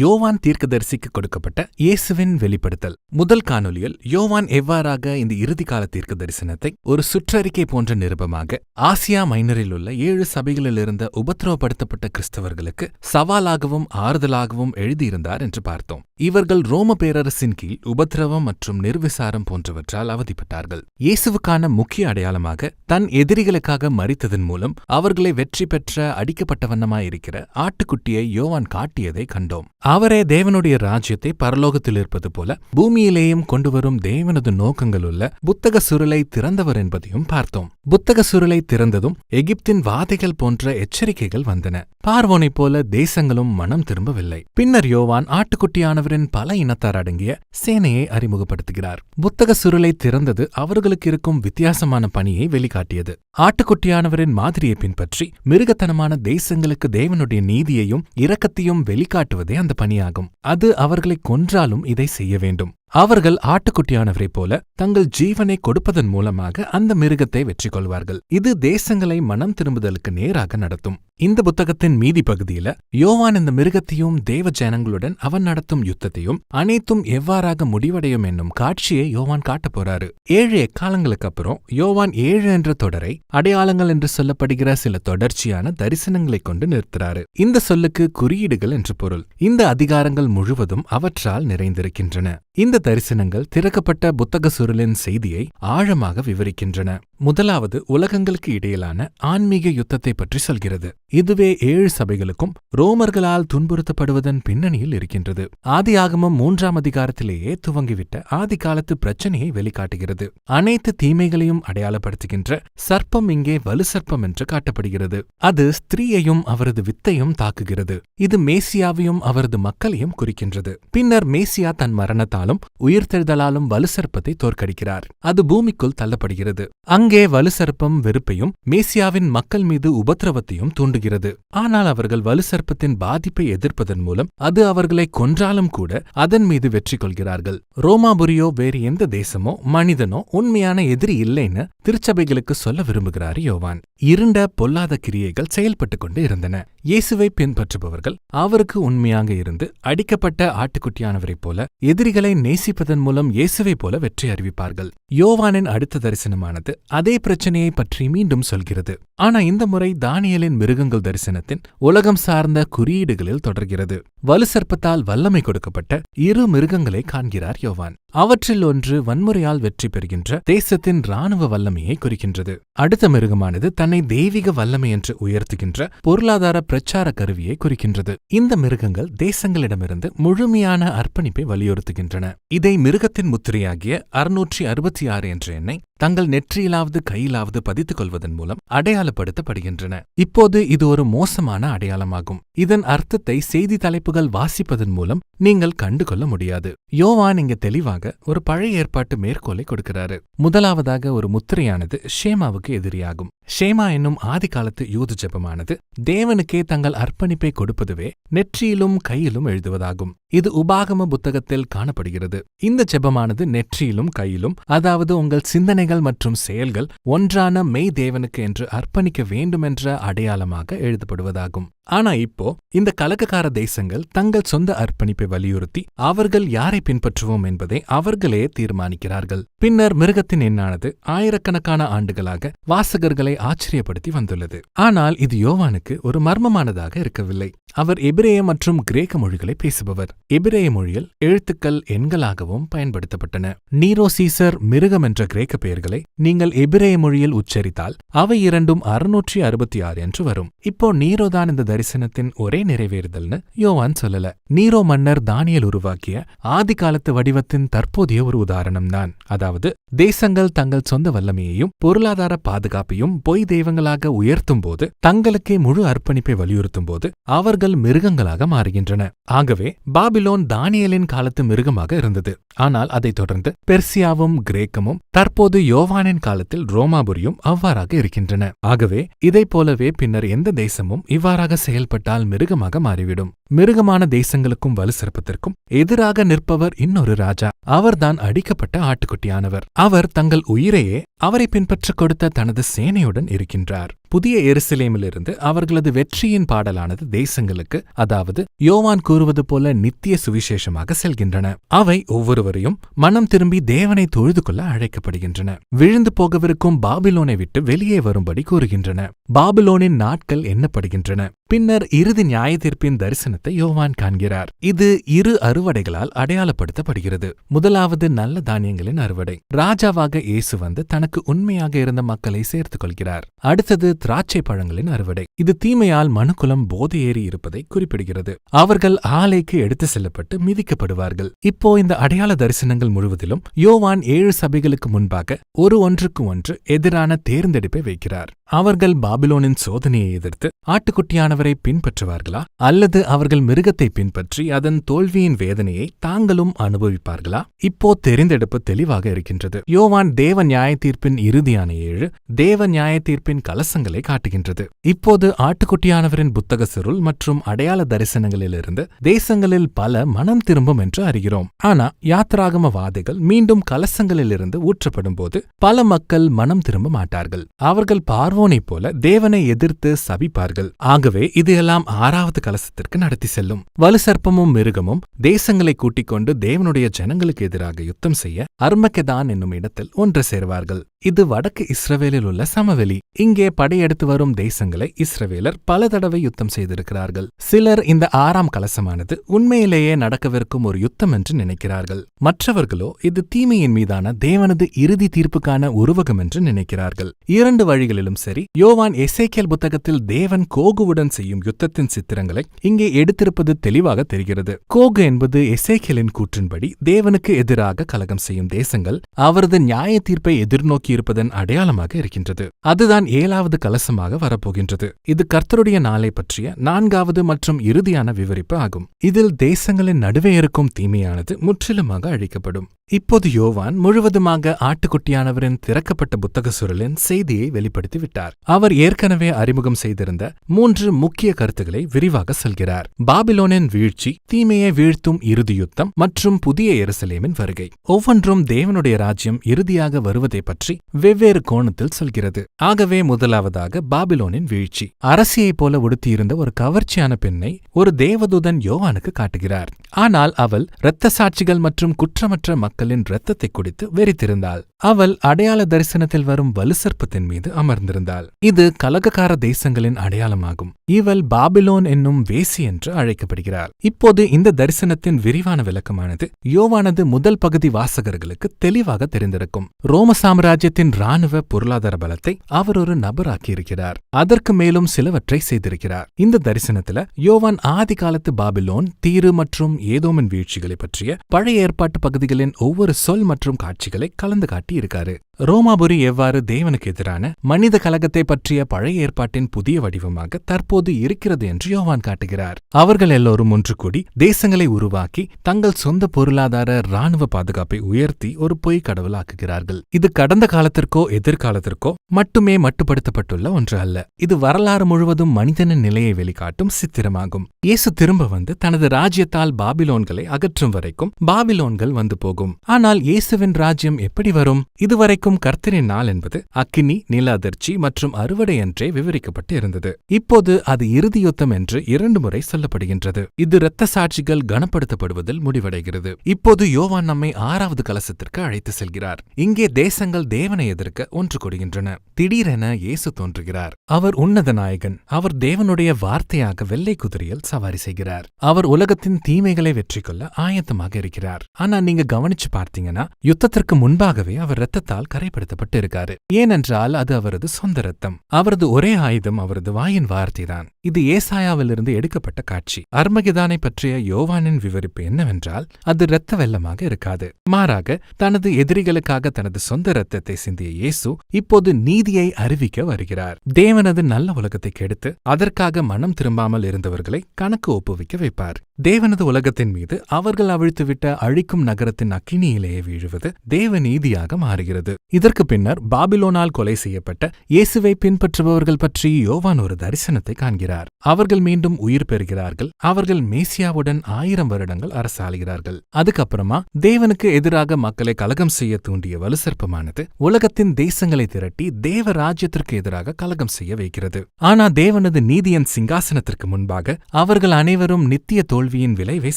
யோவான் தீர்க்கதரிசிக்கு கொடுக்கப்பட்ட இயேசுவின் வெளிப்படுத்தல். முதல் காணொலியில் யோவான் எவ்வாறாக இந்த இறுதிக்கால தீர்க்க தரிசனத்தை ஒரு சுற்றறிக்கை போன்ற நிருபமாக ஆசியா மைனரில் உள்ள 7 சபைகளிலிருந்த உபத்திரவப்படுத்தப்பட்ட கிறிஸ்தவர்களுக்கு சவாலாகவும் ஆறுதலாகவும் எழுதியிருந்தார் என்று பார்த்தோம். இவர்கள் ரோம பேரரசின் கீழ் உபத்திரவம் மற்றும் நிர்விசாரம் போன்றவற்றால் அவதிப்பட்டார்கள். இயேசுவுக்கான முக்கிய அடையாளமாக தன் எதிரிகளுக்காக மரித்ததன் மூலம் அவர்களை வெற்றி பெற்ற அடிக்கப்பட்டவண்ணமாயிருக்கிற ஆட்டுக்குட்டியை யோவான் காட்டியதை கண்டோம். அவரே தேவனுடைய ராஜ்யத்தை பரலோகத்தில் இருப்பது போல பூமியிலேயும் கொண்டுவரும் தேவனது நோக்கங்களுள்ள புத்தக சுருளை திறந்தவர் என்பதையும் பார்த்தோம். புத்தக சுருளை திறந்ததும் எகிப்தின் வாதைகள் போன்ற எச்சரிக்கைகள் வந்தன. பார்வோனைப் போல தேசங்களும் மனம் திரும்பவில்லை. பின்னர் யோவான் ஆட்டுக்குட்டியானவரின் பல இனத்தார் அடங்கிய சேனையை அறிமுகப்படுத்துகிறார். புத்தக சுருளை திறந்தது அவர்களுக்கு இருக்கும் வித்தியாசமான பணியை வெளிக்காட்டியது. ஆட்டுக்குட்டியானவரின் மாதிரியை பின்பற்றி மிருகத்தனமான தேசங்களுக்கு தேவனுடைய நீதியையும் இரக்கத்தையும் வெளிக்காட்டுவதே அந்த பணியாகும். அது அவர்களை கொன்றாலும் இதை செய்ய வேண்டும். அவர்கள் ஆட்டுக்குட்டியானவரைப் போல தங்கள் ஜீவனை கொடுப்பதன் மூலமாக அந்த மிருகத்தை வெற்றி கொள்வார்கள். இது தேசங்களை மனம் திரும்புதலுக்கு நேராக நடத்தும். இந்த புத்தகத்தின் மீதி பகுதியில யோவான் இந்த மிருகத்தையும் தேவ ஜனங்களுடன் அவன் நடத்தும் யுத்தத்தையும் அனைத்தும் எவ்வாறாக முடிவடையும் என்னும் காட்சியை யோவான் காட்டப் போறாரு. 7 எக்காலங்களுக்கு அப்புறம் யோவான் 7 என்ற தொடரை அடையாளங்கள் என்று சொல்லப்படுகிற சில தொடர்ச்சியான தரிசனங்களை கொண்டு நிறுத்துறாரு. இந்த சொல்லுக்கு குறியீடுகள் என்று பொருள். இந்த அதிகாரங்கள் முழுவதும் அவற்றால் நிறைந்திருக்கின்றன. இந்த தரிசனங்கள் திறக்கப்பட்ட புத்தக சுருளின் செய்தியை ஆழமாக விவரிக்கின்றன. முதலாவது உலகங்களுக்கு இடையிலான ஆன்மீக யுத்தத்தை பற்றி சொல்கிறது. இதுவே 7 சபைகளுக்கும் ரோமர்களால் துன்புறுத்தப்படுவதன் பின்னணியில் இருக்கின்றது. ஆதியாகமம் 3ஆம் அதிகாரத்திலேயே துவங்கிவிட்ட ஆதி காலத்து பிரச்சனையை வெளிக்காட்டுகிறது. அனைத்து தீமைகளையும் அடையாளப்படுத்துகின்ற சர்ப்பம் இங்கே வலு சர்ப்பம் என்று காட்டப்படுகிறது. அது ஸ்திரீயையும் அவரது வித்தையும் தாக்குகிறது. இது மேசியாவையும் அவரது மக்களையும் குறிக்கின்றது. பின்னர் மேசியா தன் மரணத்தாலும் உயிர்த்தெழுதலாலும் வலு சர்ப்பத்தை தோற்கடிக்கிறார். அது பூமிக்குள் தள்ளப்படுகிறது. அங்கே வலு சர்ப்பம் வெறுப்பையும் மேசியாவின் மக்கள் மீது உபத்திரவத்தையும் தூண்டுகிறது. ஆனால் அவர்கள் வலு சர்ப்பத்தின் பாதிப்பை எதிர்ப்பதன் மூலம் அது அவர்களை கொன்றாலும் கூட அதன் மீது வெற்றி கொள்கிறார்கள். ரோமாபுரியோ வேறு எந்த தேசமோ மனிதனோ உண்மையான எதிரி இல்லைன்னு திருச்சபைகளுக்கு சொல்ல விரும்புகிறார் யோவான். இருண்ட பொல்லாத கிரியைகள் செயல்பட்டுக் கொண்டு இருந்தன. இயேசுவை பின்பற்றுபவர்கள் அவருக்கு உண்மையாக இருந்து அடிக்கப்பட்ட ஆட்டுக்குட்டியானவரைப் போல எதிரிகளை நேசிப்பதன் மூலம் இயேசுவைப் போல வெற்றி அறிவிப்பார்கள். யோவானின் அடுத்த தரிசனமானது அதே பிரச்சனையை பற்றி மீண்டும் சொல்கிறது. ஆனா இந்த முறை தானியேலின் மிருகங்கள் தரிசனத்தின் உலகம் சார்ந்த குறியீடுகளில் தொடர்கிறது. வலு சர்ப்பத்தால் வல்லமை கொடுக்கப்பட்ட 2 மிருகங்களை காண்கிறார் யோவான். அவற்றில் ஒன்று வன்முறையால் வெற்றி பெறுகின்ற தேசத்தின் இராணுவ வல்லமையை குறிக்கின்றது. அடுத்த மிருகமானது தன்னை தெய்வீக வல்லமை என்று உயர்த்துகின்ற பொருளாதார பிரச்சார கருவியை குறிக்கின்றது. இந்த மிருகங்கள் தேசங்களிடமிருந்து முழுமையான அர்ப்பணிப்பை வலியுறுத்துகின்றன. இதை மிருகத்தின் முத்திரையாகிய 666 என்ற எண்ணை தங்கள் நெற்றியிலாவது கையிலாவது பதித்துக் கொள்வதன் மூலம் அடையாளப்படுத்தப்படுகின்றன. இப்போது இது ஒரு மோசமான அடையாளமாகும். இதன் அர்த்தத்தை செய்தி தலைப்புகள் வாசிப்பதன் மூலம் நீங்கள் கண்டுகொள்ள முடியாது. யோவான் இங்க தெளிவாக ஒரு பழைய ஏற்பாட்டு மேற்கோளை கொடுக்கிறாரு. முதலாவதாக ஒரு முத்திரையானது ஷேமாவுக்கு எதிரியாகும். ஷேமா என்னும் ஆதி காலத்து யூத ஜெபமானது தேவனுக்கே தங்கள் அர்ப்பணிப்பை கொடுப்பதுவே நெற்றியிலும் கையிலும் எழுதுவதாகும். இது உபாகம புத்தகத்தில் காணப்படுகிறது. இந்த ஜெபமானது நெற்றியிலும் கையிலும், அதாவது உங்கள் சிந்தனைகள் மற்றும் செயல்கள் ஒன்றான மெய் தேவனுக்கு என்று அர்ப்பணிக்க வேண்டுமென்ற அடையாளமாக எழுதப்படுவதாகும். ஆனா இப்போ இந்த கலகக்கார தேசங்கள் தங்கள் சொந்த அர்ப்பணிப்பை வலியுறுத்தி அவர்கள் யாரை பின்பற்றுவோம் என்பதை அவர்களே தீர்மானிக்கிறார்கள். பின்னர் மிருகத்தின் எண்ணானது ஆயிரக்கணக்கான ஆண்டுகளாக வாசகர்களை ஆச்சரியப்படுத்தி வந்துள்ளது. ஆனால் இது யோவானுக்கு ஒரு மர்மமானதாக இருக்கவில்லை. அவர் எபிரேய மற்றும் கிரேக்க மொழிகளை பேசுபவர். எபிரேய மொழியில் எழுத்துக்கள் எண்களாகவும் பயன்படுத்தப்பட்டன. நீரோ சீசர் மிருகம் என்ற கிரேக்க பெயர்களை நீங்கள் எபிரேய மொழியில் உச்சரித்தால் அவை இரண்டும் 666 என்று வரும். இப்போ நீரோதான் இந்த தரிசனத்தின் ஒரே நிறைவேறுதல்னு யோவான் சொல்லல. நீரோ மன்னர் தானியேல் உருவாக்கிய ஆதி காலத்து வடிவத்தின் தற்போதைய ஒரு உதாரணம்தான். அதாவது தேசங்கள் தங்கள் சொந்த வல்லமையையும் பொருளாதார பாதுகாப்பையும் பொய் தெய்வங்களாக உயர்த்தும் போது, தங்களுக்கே முழு அர்ப்பணிப்பை வலியுறுத்தும் போது அவர்கள் மிருகங்களாக மாறுகின்றன. ஆகவே பாபிலோன் தானியேலின் காலத்து மிருகமாக இருந்தது. ஆனால் அதைத் தொடர்ந்து பெர்சியாவும் கிரேக்கமும் தற்போது யோவானின் காலத்தில் ரோமாபுரியும் அவ்வாறாக இருக்கின்றன. ஆகவே இதைப் போலவே பின்னர் எந்த தேசமும் இவ்வாறாக செயல்பட்டால் மிருகமாக மாறிவிடும். மிருகமான தேசங்களுக்கும் வலு சர்ப்பத்திற்கும் எதிராக நிற்பவர் இன்னொரு ராஜா. அவர்தான் அடிக்கப்பட்ட ஆட்டுக்குட்டியானவர். அவர் தங்கள் உயிரையே அவரை பின்பற்றக் கொடுத்த தனது சேனையுடன் இருக்கின்றார். புதிய எருசலேமிலிருந்து அவர்களது வெற்றியின் பாடலானது தேசங்களுக்கு, அதாவது யோவான் கூறுவது போல நித்திய சுவிசேஷமாக செல்கின்றன. அவை ஒவ்வொருவரையும் மனம் திரும்பி தேவனை தொழுது கொள்ள அழைக்கப்படுகின்றன. விழுந்து போகவிருக்கும் பாபிலோனை விட்டு வெளியே வரும்படி கூறுகின்றன. பாபிலோனின் நாட்கள் எண்ணப்படுகின்றன. பின்னர் இறுதி நியாயத்தீர்ப்பின் தரிசனத்தை யோவான் காண்கிறார். இது இரு அறுவடைகளால் அடையாளப்படுத்தப்படுகிறது. முதலாவது நல்ல தானியங்களின் அறுவடை. ராஜாவாக இயேசு வந்து தனக்கு உண்மையாக இருந்த மக்களை சேர்த்துக் கொள்கிறார். அடுத்தது திராட்சை பழங்களின் அறுவடை. இது தீமையால் மனுக்குலம் போதையேறி இருப்பதை குறிப்பிடுகிறது. அவர்கள் ஆலைக்கு எடுத்து செல்லப்பட்டு மிதிக்கப்படுவார்கள். இப்போ இந்த அடையாள தரிசனங்கள் முழுவதிலும் யோவான் 7 சபைகளுக்கு முன்பாக ஒன்றுக்கு ஒன்று எதிரான தேர்ந்தெடுப்பை வைக்கிறார். அவர்கள் பாபிலோனின் சோதனையை எதிர்த்து ஆட்டுக்குட்டியானவரை பின்பற்றுவார்களா, அல்லது அவர்கள் மிருகத்தை பின்பற்றி அதன் தோல்வியின் வேதனையை தாங்களும் அனுபவிப்பார்களா? இப்போ தெரிந்தெடுப்பு தெளிவாக இருக்கின்றது. யோவான் தேவ நியாயத்தீர்ப்பின் இறுதியான 7 தேவ நியாயத்தீர்ப்பின் கலசங்களை காட்டுகின்றது. இப்போது ஆட்டுக்குட்டியானவரின் புத்தக சுருள் மற்றும் அடையாள தரிசனங்களிலிருந்து தேசங்களில் பல மனம் திரும்பும் என்று அறிகிறோம். ஆனா யாத்ராகமவாதிகள் மீண்டும் கலசங்களிலிருந்து ஊற்றப்படும் போது பல மக்கள் மனம் திரும்ப மாட்டார்கள். அவர்கள் பார்வோனைப் போல தேவனை எதிர்த்து சபிப்பார்கள். ஆகவே இது எல்லாம் 6வது கலசத்திற்கு நடத்தி செல்லும். வலுசர்ப்பமும் மிருகமும் தேசங்களை கூட்டிக் கொண்டு தேவனுடைய ஜனங்களுக்கு எதிராக யுத்தம் செய்ய அர்மகெதான் என்னும் இடத்தில் ஒன்று சேர்வார்கள். இது வடக்கு இஸ்ரவேலில் உள்ள சமவெளி. இங்கே படையெடுத்து வரும் தேசங்களை இஸ்ரவேலர் பல தடவை யுத்தம் செய்திருக்கிறார்கள். சிலர் இந்த 6ஆம் கலசமானது உண்மையிலேயே நடக்கவிருக்கும் ஒரு யுத்தம் என்று நினைக்கிறார்கள். மற்றவர்களோ இது தீமையின் மீதான தேவனது இறுதி தீர்ப்புக்கான உருவகம் என்று நினைக்கிறார்கள். 2 வழிகளிலும் சரி, யோவான் எசேக்கியேல் புத்தகத்தில் தேவன் கோகுவுடன் செய்யும் யுத்தத்தின் சித்திரங்களை இங்கே எடுத்திருப்பது தெளிவாக தெரிகிறது. கோகு என்பது எசேக்கியேலின் கூற்றின்படி தேவனுக்கு எதிராக கலகம் செய்யும் தேசங்கள் அவரது நியாய தீர்ப்பை எதிர்நோக்கி இருப்பதன் அடையாளமாக இருக்கின்றது. அதுதான் 7வது கலசமாக வரப்போகின்றது. இது கர்த்தருடைய நாளை பற்றிய 4வது மற்றும் இறுதியான விவரிப்பு ஆகும். இதில் தேசங்களின் நடுவே இருக்கும் தீமையானது முற்றிலுமாக அழிக்கப்படும். இப்போது யோவான் முழுவதுமாக ஆட்டுக்குட்டியானவரின் திறக்கப்பட்ட புத்தக சுருளின் செய்தியை வெளிப்படுத்திவிட்டார். அவர் ஏற்கனவே அறிமுகம் செய்திருந்த 3 முக்கிய கருத்துக்களை விரிவாக சொல்கிறார். பாபிலோனின் வீழ்ச்சி, தீமையை வீழ்த்தும் இறுதி யுத்தம் மற்றும் புதிய எருசலேமின் வருகை. ஒவ்வொன்றும் தேவனுடைய ராஜ்யம் இறுதியாக வருவதை பற்றி வெவ்வேறு கோணத்தில் சொல்கிறது. ஆகவே முதலாவதாக பாபிலோனின் வீழ்ச்சி. அரசியைப் போல உடுத்தியிருந்த ஒரு கவர்ச்சியான பெண்ணை ஒரு தேவதூதன் யோவானுக்கு காட்டுகிறார். ஆனால் அவள் இரத்த சாட்சிகள் மற்றும் குற்றமற்ற மக்களின் இரத்தத்தை குடித்து வெறித்திருந்தாள். அவள் அடையாள தரிசனத்தில் வரும் வலுசர்ப்பத்தின் மீது அமர்ந்திருந்தாள். இது கலகக்கார தேசங்களின் அடையாளமாகும். இவள் பாபிலோன் என்னும் வேசி என்று அழைக்கப்படுகிறாள். இப்போது இந்த தரிசனத்தின் விரிவான விளக்கமானது யோவானது முதல் பகுதி வாசகர்களுக்கு தெளிவாக தெரிந்திருக்கும். ரோம சாம்ராஜ்யத்தின் இராணுவ பொருளாதார பலத்தை அவர் ஒரு நபராக்கியிருக்கிறார். அதற்கு மேலும் சிலவற்றை செய்திருக்கிறார். இந்த தரிசனத்துல யோவான் ஆதி காலத்து பாபிலோன், தீரு மற்றும் ஏதோமின் வீழ்ச்சிகளை பற்றிய பழைய ஏற்பாட்டு பகுதிகளின் ஒவ்வொரு சொல் மற்றும் காட்சிகளை கலந்து காட்டி இருக்காரு. ரோமாபுரி எவ்வாறு தேவனுக்கு எதிரான மனித கலகத்தை பற்றிய பழைய ஏற்பாட்டின் புதிய வடிவமாக தற்போது இருக்கிறது என்று யோவான் காட்டுகிறார். அவர்கள் எல்லோரும் ஒன்று கூடி தேசங்களை உருவாக்கி தங்கள் சொந்த பொருளாதார இராணுவ பாதுகாப்பை உயர்த்தி ஒரு பொய் கடவுளாக்குகிறார்கள். இது கடந்த காலத்திற்கோ எதிர்காலத்திற்கோ மட்டுமே மட்டுப்படுத்தப்பட்டுள்ள ஒன்று அல்ல. இது வரலாறு முழுவதும் மனிதனின் நிலையை வெளிக்காட்டும் சித்திரமாகும். இயேசு திரும்ப வந்து தனது ராஜ்யத்தால் பாபிலோன்களை அகற்றும் வரைக்கும் பாபிலோன்கள் வந்து போகும். ஆனால் இயேசுவின் ராஜ்யம் எப்படி வரும்? இதுவரைக்கும் கர்த்தரின் நாள் என்பது அக்கினி, நில அதிர்ச்சி மற்றும் அறுவடை என்றே விவரிக்கப்பட்டு இருந்தது. இப்போது அது இறுதி யுத்தம் என்று 2 முறை சொல்லப்படுகின்றது. இது இரத்த சாட்சிகள் கனப்படுத்தப்படுவதில் முடிவடைகிறது. இப்போது யோவான் நம்மை 6வது கலசத்திற்கு அழைத்து செல்கிறார். இங்கே தேசங்கள் தேவனை எதிர்க்க ஒன்று கூடுகின்றன. திடீரென இயேசு தோன்றுகிறார். அவர் உன்னத நாயகன். அவர் தேவனுடைய வார்த்தையாக வெள்ளை குதிரையில் சவாரி செய்கிறார். அவர் உலகத்தின் தீமைகளை வெற்றி கொள்ள ஆயத்தமாக இருக்கிறார். ஆனா நீங்க கவனிச்சு பார்த்தீங்கன்னா யுத்தத்திற்கு முன்பாகவே அவர் இரத்தத்தால் கரைப்படுத்தப்பட்டு இருக்காரு. ஏனென்றால் அது அவரது சொந்த ரத்தம். அவரது ஒரே ஆயுதம் அவரது வாயின் வார்த்தைதான். இது ஏசாயாவிலிருந்து எடுக்கப்பட்ட காட்சி. அர்மகெதானை பற்றிய யோவானின் விவரிப்பு என்னவென்றால் அது இரத்த வெள்ளமாக இருக்காது. மாறாக தனது எதிரிகளுக்காக தனது சொந்த இரத்தத்தை சிந்திய இயேசு இப்போது நீதியை அறிவிக்க வருகிறார். தேவனது நல்ல உலகத்தை கெடுத்து அதற்காக மனம் திரும்பாமல் இருந்தவர்களை கணக்கு ஒப்புவிக்க வைப்பார். தேவனது உலகத்தின் மீது அவர்கள் அவிழ்த்துவிட்ட அழிக்கும் நகரத்தின் அக்கினியிலேயே வீழுவது தேவ நீதியாக மாறுகிறது. இதற்கு பின்னர் பாபிலோனால் கொலை செய்யப்பட்ட இயேசுவை பின்பற்றுபவர்கள் பற்றி யோவான் ஒரு தரிசனத்தை காண்கிறார். செய்கிறார். அவர்கள் மீண்டும் உயிர் பெறுகிறார்கள். அவர்கள் மேசியாவுடன் 1000 வருடங்கள் அரசாளுகிறார்கள். அதுக்கப்புறமா தேவனுக்கு எதிராக மக்களை கலகம் செய்ய தூண்டிய வலுசற்பமானது உலகத்தின் தேசங்களை திரட்டி தேவ ராஜ்யத்திற்கு எதிராக கலகம் செய்ய வைக்கிறது. ஆனா தேவனது நீதியின் சிங்காசனத்திற்கு முன்பாக அவர்கள் அனைவரும் நித்திய தோல்வியின் விளைவை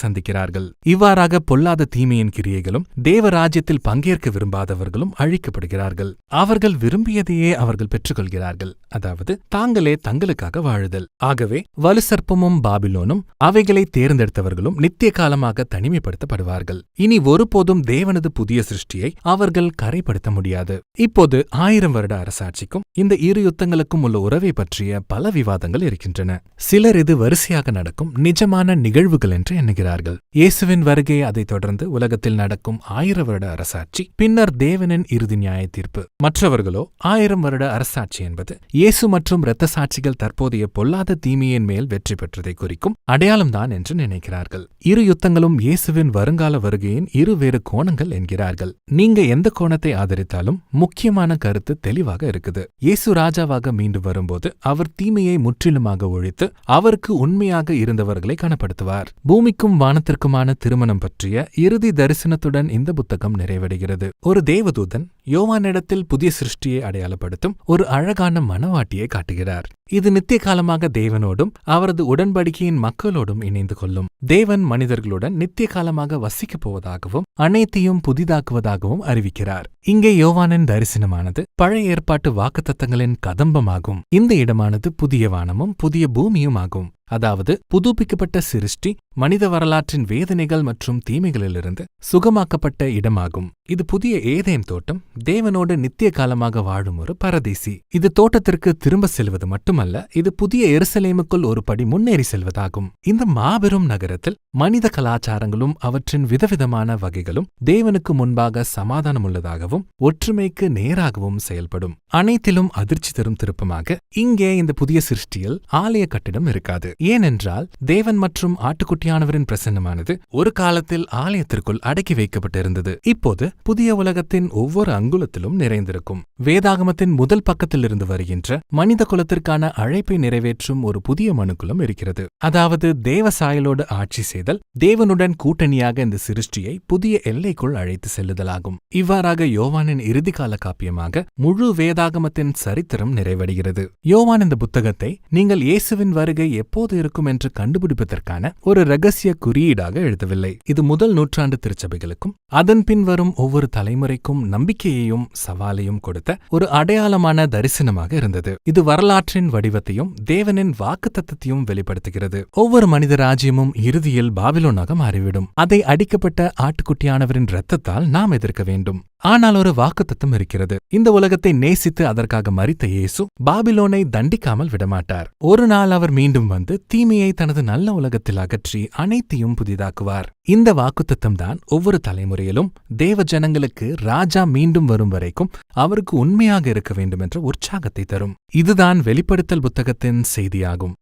சந்திக்கிறார்கள். இவ்வாறாக பொல்லாத தீமையின் கிரியைகளும் தேவ ராஜ்யத்தில் பங்கேற்க விரும்பாதவர்களும் அழிக்கப்படுகிறார்கள். அவர்கள் விரும்பியதையே அவர்கள் பெற்றுக்கொள்கிறார்கள், அதாவது தாங்களே தங்களுக்காக வாழுதல். ஆகவே வலுசற்பமும் பாபிலோனும் அவைகளை தேர்ந்தெடுத்தவர்களும் நித்திய காலமாக தனிமைப்படுத்தப்படுவார்கள். இனி ஒருபோதும் தேவனது புதிய சிருஷ்டியை அவர்கள் கரைப்படுத்த முடியாது. இப்போது 1000 வருட அரசாட்சிக்கும் இந்த இரு யுத்தங்களுக்கும் உள்ள உறவை பற்றிய பல விவாதங்கள் இருக்கின்றன. சிலர் இது வரிசையாக நடக்கும் நிஜமான நிகழ்வுகள் என்று எண்ணுகிறார்கள். இயேசுவின் வருகை, அதைத் தொடர்ந்து உலகத்தில் நடக்கும் 1000 வருட அரசாட்சி, பின்னர் தேவனின் இறுதி நியாய தீர்ப்பு. மற்றவர்களோ 1000 வருட அரசாட்சி என்பது இயேசு மற்றும் இரத்த சாட்சிகள் தற்போதைய பொல்லாத தீமையின் மேல் வெற்றி பெற்றதை குறிக்கும் அடையாளம்தான் என்று நினைக்கிறார்கள். இரு யுத்தங்களும் இயேசுவின் வருங்கால வருகையின் இருவேறு கோணங்கள் என்கிறார்கள். நீங்க எந்த கோணத்தை ஆதரித்தாலும் முக்கியமான கருத்து தெளிவாக இருக்குது. இயேசு ராஜாவாக மீண்டு வரும்போது அவர் தீமையை முற்றிலுமாக ஒழித்து அவருக்கு உண்மையாக இருந்தவர்களை கனப்படுத்துவார். பூமிக்கும் வானத்திற்குமான திருமணம் பற்றிய இறுதி தரிசனத்துடன் இந்த புத்தகம் நிறைவடைகிறது. ஒரு தேவதூதன் யோவானிடத்தில் புதிய சிருஷ்டியை அடையாளப்படுத்தும் ஒரு அழகான மணவாட்டியை காட்டுகிறார். இது நித்திய காலமாக தேவனோடும் அவரது உடன்படிக்கையின் மக்களோடும் இணைந்து கொள்ளும். தேவன் மனிதர்களுடன் நித்திய காலமாக வசிக்கப் போவதாகவும் அனைத்தையும் புதிதாக்குவதாகவும் அறிவிக்கிறார். இங்கே யோவானின் தரிசனமானது பழைய ஏற்பாட்டு வாக்குத்தத்தங்களின் கதம்பமாகும். இந்த இடமானது புதிய வானமும் புதிய பூமியும் ஆகும். அதாவது புதுப்பிக்கப்பட்ட சிருஷ்டி மனித வரலாற்றின் வேதனைகள் மற்றும் தீமைகளிலிருந்து சுகமாக்கப்பட்ட இடமாகும். இது புதிய ஏதேன் தோட்டம், தேவனோடு நித்திய காலமாக வாழும் ஒரு பரதேசி. இது தோட்டத்திற்கு திரும்ப செல்வது மட்டுமல்ல, இது புதிய எருசலேமுக்குள் ஒரு படி முன்னேறி செல்வதாகும். இந்த மாபெரும் நகரத்தில் மனித கலாச்சாரங்களும் அவற்றின் விதவிதமான வகைகளும் தேவனுக்கு முன்பாக சமாதானமுள்ளதாகவும் ஒற்றுமைக்கு நேராகவும் செயல்படும். அனைத்திலும் அதிர்ச்சி தரும் திருப்பமாக இங்கே இந்த புதிய சிருஷ்டியில் ஆலய கட்டிடம் இருக்காது. ஏனென்றால் தேவன் மற்றும் ஆட்டுக்குட்டியானவரின் பிரசன்னமானது ஒரு காலத்தில் ஆலயத்திற்குள் அடக்கி வைக்கப்பட்டிருந்தது. இப்போது புதிய உலகத்தின் ஒவ்வொரு அங்குலத்திலும் நிறைந்திருக்கும். வேதாகமத்தின் முதல் பக்கத்திலிருந்து வருகின்ற மனித குலத்திற்கான அழைப்பை நிறைவேற்றும் ஒரு புதிய மனுக்குலம் இருக்கிறது. அதாவது தேவ சாயலோடு ஆட்சி செய்தல், தேவனுடன் கூட்டணியாக இந்த சிருஷ்டியை புதிய எல்லைக்குள் அழைத்து செல்லுதலாகும். இவ்வாறாக யோவானின் இறுதிக்கால காப்பியமாக முழு வேதாகமத்தின் சரித்திரம் நிறைவடைகிறது. யோவான் இந்த புத்தகத்தை நீங்கள் இயேசுவின் வருகை எப்போது இருக்கும் என்று கண்டுபிடிப்பதற்கான ஒரு இரகசிய குறியீடாக எழுதவில்லை. இது முதல் நூற்றாண்டு திருச்சபைகளுக்கும் அதன் பின் வரும் ஒவ்வொரு தலைமுறைக்கும் நம்பிக்கையையும் சவாலையும் கொடுத்த ஒரு அடையாளமான தரிசனமாக இருந்தது. இது வரலாற்றின் வடிவத்தையும் தேவனின் வாக்குத்தத்தத்தையும் வெளிப்படுத்துகிறது. ஒவ்வொரு மனித ராஜ்யமும் இறுதியில் பாபிலோனாக மாறிவிடும். அதை அடிக்கப்பட்ட ஆட்டுக்குட்டியானவரின் இரத்தத்தால் நாம் எதிர்க்க வேண்டும். ஆனால் ஒரு வாக்குத்தத்தம் இருக்கிறது. இந்த உலகத்தை நேசித்து அதற்காக மரித்த இயேசு பாபிலோனை தண்டிக்காமல் விடமாட்டார். ஒரு நாள் அவர் மீண்டும் வந்து தீமையை தனது நல்ல உலகத்தில் அகற்றி அனைத்தையும் புதிதாக்குவார். இந்த வாக்குத்தத்தம் தான் ஒவ்வொரு தலைமுறையிலும் தேவ ஜனங்களுக்கு ராஜா மீண்டும் வரும் வரைக்கும் அவருக்கு உண்மையாக இருக்க வேண்டும் என்ற உற்சாகத்தை தரும். இதுதான் வெளிப்படுத்தல் புத்தகத்தின் செய்தியாகும்.